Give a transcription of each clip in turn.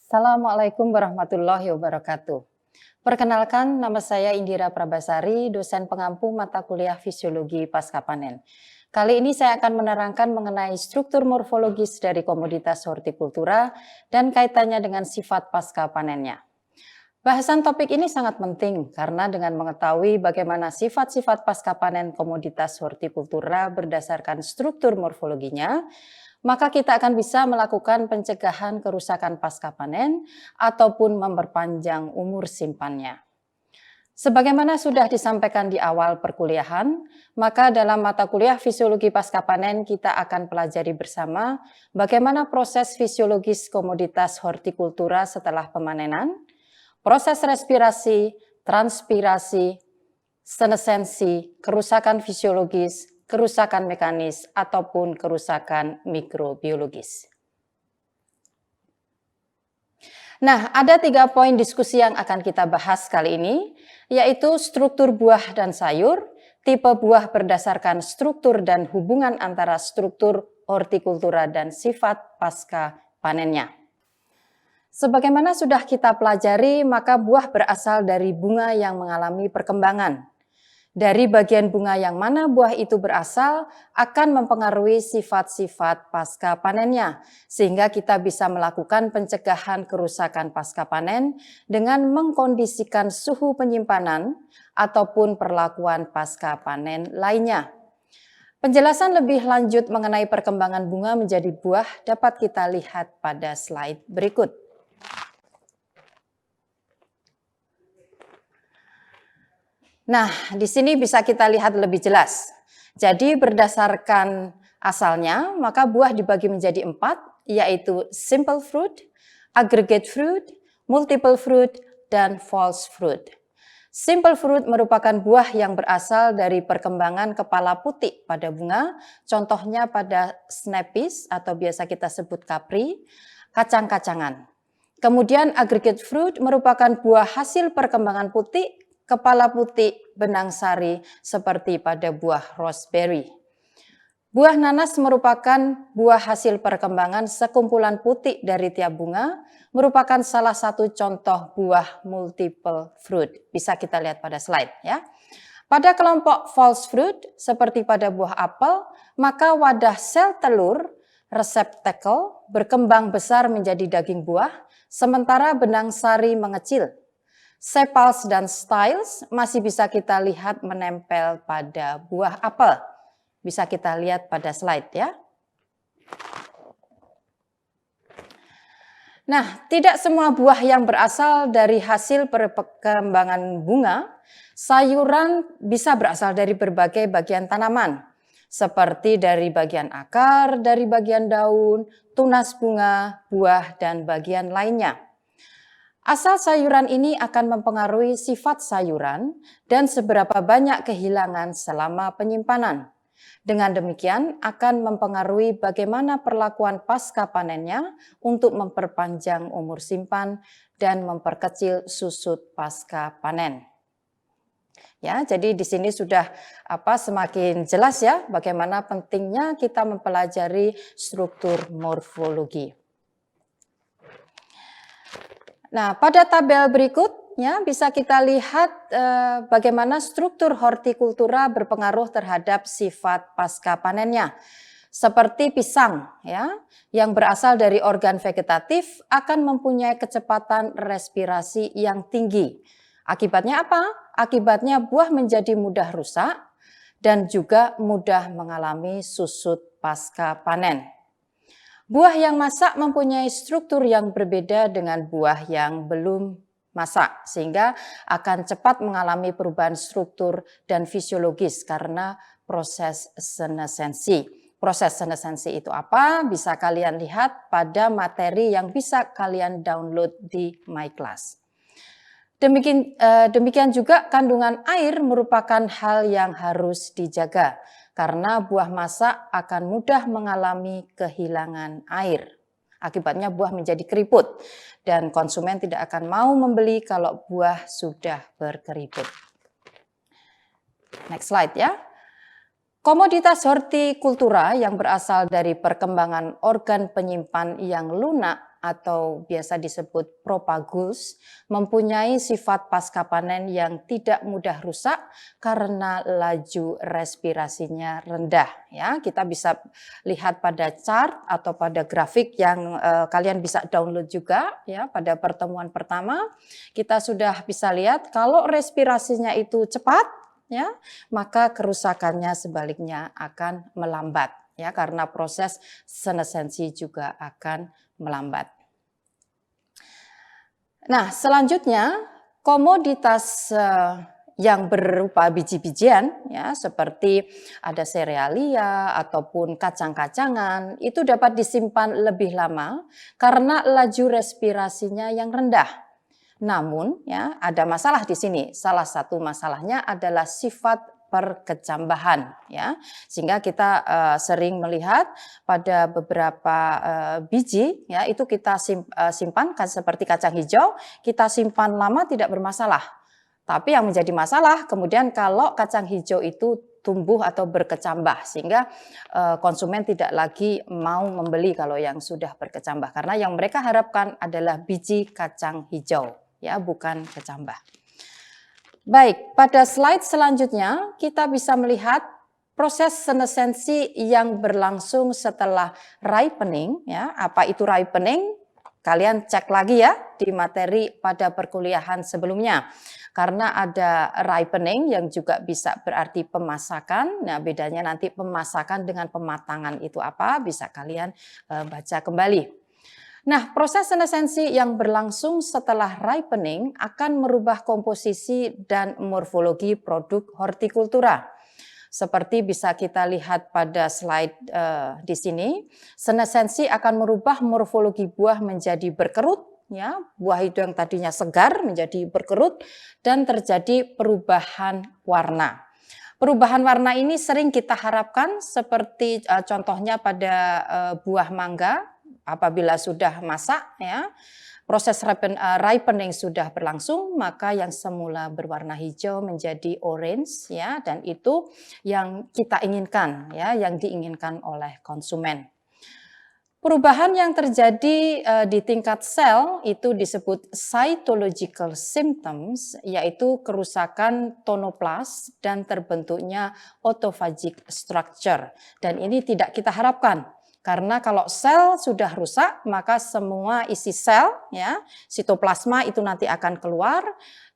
Assalamualaikum warahmatullahi wabarakatuh. Perkenalkan, nama saya Indira Prabasari, dosen pengampu mata kuliah Fisiologi Pasca Panen. Kali ini saya akan menerangkan mengenai struktur morfologis dari komoditas hortikultura dan kaitannya dengan sifat pasca panennya. Bahasan topik ini sangat penting karena dengan mengetahui bagaimana sifat-sifat pasca panen komoditas hortikultura berdasarkan struktur morfologinya, maka kita akan bisa melakukan pencegahan kerusakan pasca panen ataupun memperpanjang umur simpannya. Sebagaimana sudah disampaikan di awal perkuliahan, maka dalam mata kuliah Fisiologi Pasca Panen kita akan pelajari bersama bagaimana proses fisiologis komoditas hortikultura setelah pemanenan, proses respirasi, transpirasi, senesensi, kerusakan fisiologis, kerusakan mekanis, ataupun kerusakan mikrobiologis. Nah, ada 3 poin diskusi yang akan kita bahas kali ini, yaitu struktur buah dan sayur, tipe buah berdasarkan struktur dan hubungan antara struktur hortikultura dan sifat pasca panennya. Sebagaimana sudah kita pelajari, maka buah berasal dari bunga yang mengalami perkembangan. Dari bagian bunga yang mana buah itu berasal akan mempengaruhi sifat-sifat pasca panennya, sehingga kita bisa melakukan pencegahan kerusakan pasca panen dengan mengkondisikan suhu penyimpanan ataupun perlakuan pasca panen lainnya. Penjelasan lebih lanjut mengenai perkembangan bunga menjadi buah dapat kita lihat pada slide berikut. Nah, di sini bisa kita lihat lebih jelas. Jadi berdasarkan asalnya, maka buah dibagi menjadi 4, yaitu simple fruit, aggregate fruit, multiple fruit, dan false fruit. Simple fruit merupakan buah yang berasal dari perkembangan kepala putih pada bunga, contohnya pada snapis atau biasa kita sebut kapri, kacang-kacangan. Kemudian aggregate fruit merupakan buah hasil perkembangan putih, kepala putih, benang sari seperti pada buah raspberry. Buah nanas merupakan buah hasil perkembangan sekumpulan putih dari tiap bunga, merupakan salah satu contoh buah multiple fruit. Bisa kita lihat pada slide ya. Pada kelompok false fruit seperti pada buah apel, maka wadah sel telur receptacle berkembang besar menjadi daging buah, sementara benang sari mengecil. Sepals dan styles masih bisa kita lihat menempel pada buah apel. Bisa kita lihat pada slide ya. Nah, tidak semua buah yang berasal dari hasil perkembangan bunga, sayuran bisa berasal dari berbagai bagian tanaman. Seperti dari bagian akar, dari bagian daun, tunas bunga, buah, dan bagian lainnya. Asal sayuran ini akan mempengaruhi sifat sayuran dan seberapa banyak kehilangan selama penyimpanan. Dengan demikian akan mempengaruhi bagaimana perlakuan pasca panennya untuk memperpanjang umur simpan dan memperkecil susut pasca panen. Ya, jadi di sini sudah semakin jelas ya bagaimana pentingnya kita mempelajari struktur morfologi. Nah, pada tabel berikutnya bisa kita lihat bagaimana struktur hortikultura berpengaruh terhadap sifat pasca panennya. Seperti pisang ya, yang berasal dari organ vegetatif akan mempunyai kecepatan respirasi yang tinggi. Akibatnya apa? Akibatnya buah menjadi mudah rusak dan juga mudah mengalami susut pasca panen. Buah yang masak mempunyai struktur yang berbeda dengan buah yang belum masak, sehingga akan cepat mengalami perubahan struktur dan fisiologis karena proses senescensi. Proses senescensi itu apa? Bisa kalian lihat pada materi yang bisa kalian download di MyClass. Demikian juga kandungan air merupakan hal yang harus dijaga. Karena buah masak akan mudah mengalami kehilangan air. Akibatnya buah menjadi keriput dan konsumen tidak akan mau membeli kalau buah sudah berkeriput. Next slide ya. Komoditas hortikultura yang berasal dari perkembangan organ penyimpan yang lunak atau biasa disebut propagules mempunyai sifat pasca panen yang tidak mudah rusak karena laju respirasinya rendah. Ya, kita bisa lihat pada chart atau pada grafik yang kalian bisa download juga ya pada pertemuan pertama. Kita sudah bisa lihat kalau respirasinya itu cepat ya, maka kerusakannya sebaliknya akan melambat ya karena proses senescensi juga akan melambat. Nah, selanjutnya komoditas yang berupa biji-bijian ya seperti ada serealia ataupun kacang-kacangan itu dapat disimpan lebih lama karena laju respirasinya yang rendah. Namun ya ada masalah di sini. Salah satu masalahnya adalah sifat perkecambahan ya. Sehingga kita sering melihat pada beberapa biji ya itu kita simpan seperti kacang hijau, kita simpan lama tidak bermasalah. Tapi yang menjadi masalah kemudian kalau kacang hijau itu tumbuh atau berkecambah sehingga konsumen tidak lagi mau membeli kalau yang sudah berkecambah karena yang mereka harapkan adalah biji kacang hijau ya bukan kecambah. Baik, pada slide selanjutnya kita bisa melihat proses senescensi yang berlangsung setelah ripening ya. Apa itu ripening? Kalian cek lagi ya di materi pada perkuliahan sebelumnya. Karena ada ripening yang juga bisa berarti pemasakan. Nah, bedanya nanti pemasakan dengan pematangan itu apa? Bisa kalian baca kembali. Nah, proses senescensi yang berlangsung setelah ripening akan merubah komposisi dan morfologi produk hortikultura. Seperti bisa kita lihat pada slide di sini, senescensi akan merubah morfologi buah menjadi berkerut, ya, buah itu yang tadinya segar menjadi berkerut dan terjadi perubahan warna. Perubahan warna ini sering kita harapkan seperti contohnya pada buah mangga apabila sudah masak ya. Proses ripening sudah berlangsung, maka yang semula berwarna hijau menjadi orange ya dan itu yang kita inginkan ya, yang diinginkan oleh konsumen. Perubahan yang terjadi di tingkat sel itu disebut cytological symptoms, yaitu kerusakan tonoplas dan terbentuknya autophagic structure. Dan ini tidak kita harapkan. Karena kalau sel sudah rusak, maka semua isi sel, ya, sitoplasma itu nanti akan keluar.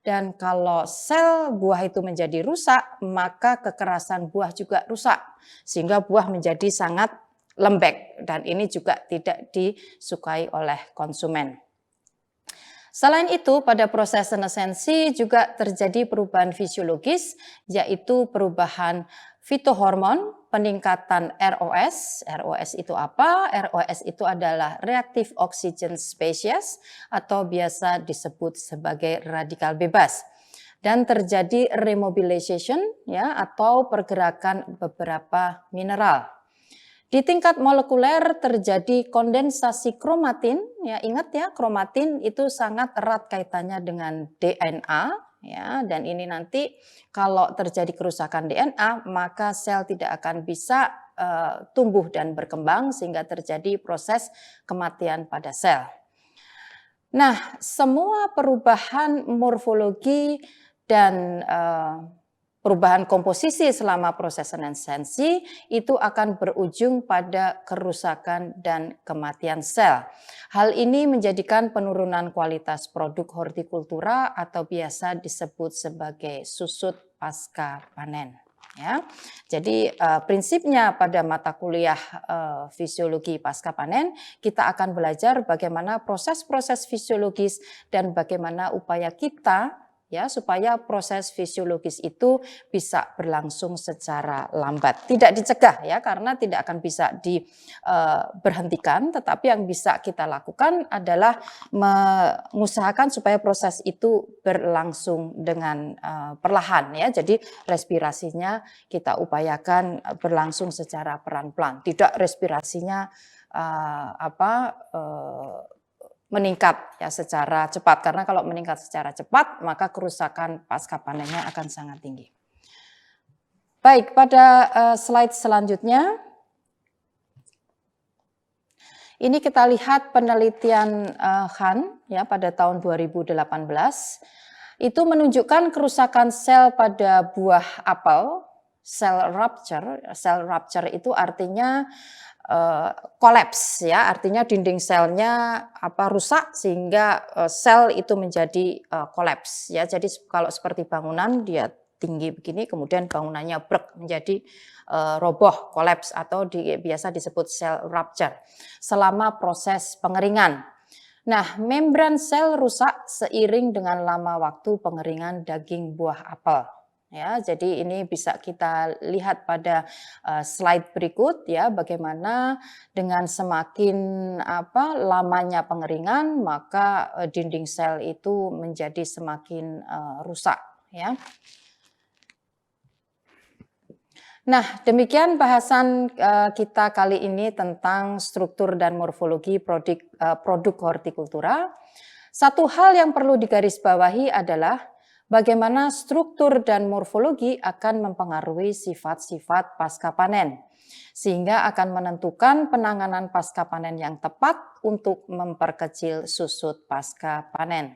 Dan kalau sel buah itu menjadi rusak, maka kekerasan buah juga rusak. Sehingga buah menjadi sangat lembek dan ini juga tidak disukai oleh konsumen. Selain itu, pada proses senescensi juga terjadi perubahan fisiologis, yaitu perubahan fitohormon, peningkatan ROS. ROS itu apa? ROS itu adalah reactive oxygen species atau biasa disebut sebagai radikal bebas. Dan terjadi remobilization ya atau pergerakan beberapa mineral. Di tingkat molekuler terjadi kondensasi kromatin, ya ingat ya kromatin itu sangat erat kaitannya dengan DNA, ya dan ini nanti kalau terjadi kerusakan DNA maka sel tidak akan bisa tumbuh dan berkembang sehingga terjadi proses kematian pada sel. Nah, semua perubahan morfologi dan perubahan komposisi selama proses senescensi itu akan berujung pada kerusakan dan kematian sel. Hal ini menjadikan penurunan kualitas produk hortikultura atau biasa disebut sebagai susut pasca panen. Ya, jadi prinsipnya pada mata kuliah fisiologi pasca panen kita akan belajar bagaimana proses-proses fisiologis dan bagaimana upaya kita ya supaya proses fisiologis itu bisa berlangsung secara lambat. Tidak dicegah ya karena tidak akan bisa diberhentikan, tetapi yang bisa kita lakukan adalah mengusahakan supaya proses itu berlangsung dengan perlahan ya. Jadi respirasinya kita upayakan berlangsung secara pelan-pelan. Tidak respirasinya meningkat ya secara cepat karena kalau meningkat secara cepat maka kerusakan pasca panennya akan sangat tinggi. Baik, pada slide selanjutnya Ini kita lihat penelitian Han ya pada tahun 2018 itu menunjukkan kerusakan sel pada buah apel, cell rupture. Cell rupture itu artinya kolaps ya, artinya dinding selnya rusak sehingga sel itu menjadi kolaps ya. Jadi kalau seperti bangunan dia tinggi begini, kemudian bangunannya brek menjadi roboh, kolaps atau biasa disebut cell rupture selama proses pengeringan. Nah, membran sel rusak seiring dengan lama waktu pengeringan daging buah apel. Ya, jadi ini bisa kita lihat pada slide berikut ya, bagaimana dengan semakin lamanya pengeringan maka dinding sel itu menjadi semakin rusak ya. Nah, demikian bahasan kita kali ini tentang struktur dan morfologi produk hortikultura. Satu hal yang perlu digarisbawahi adalah bagaimana struktur dan morfologi akan mempengaruhi sifat-sifat pasca panen, sehingga akan menentukan penanganan pasca panen yang tepat untuk memperkecil susut pasca panen.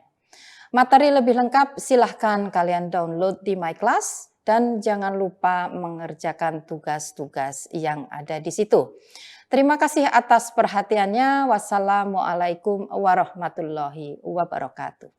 Materi lebih lengkap silahkan kalian download di My Class. Dan jangan lupa mengerjakan tugas-tugas yang ada di situ. Terima kasih atas perhatiannya. Wassalamualaikum warahmatullahi wabarakatuh.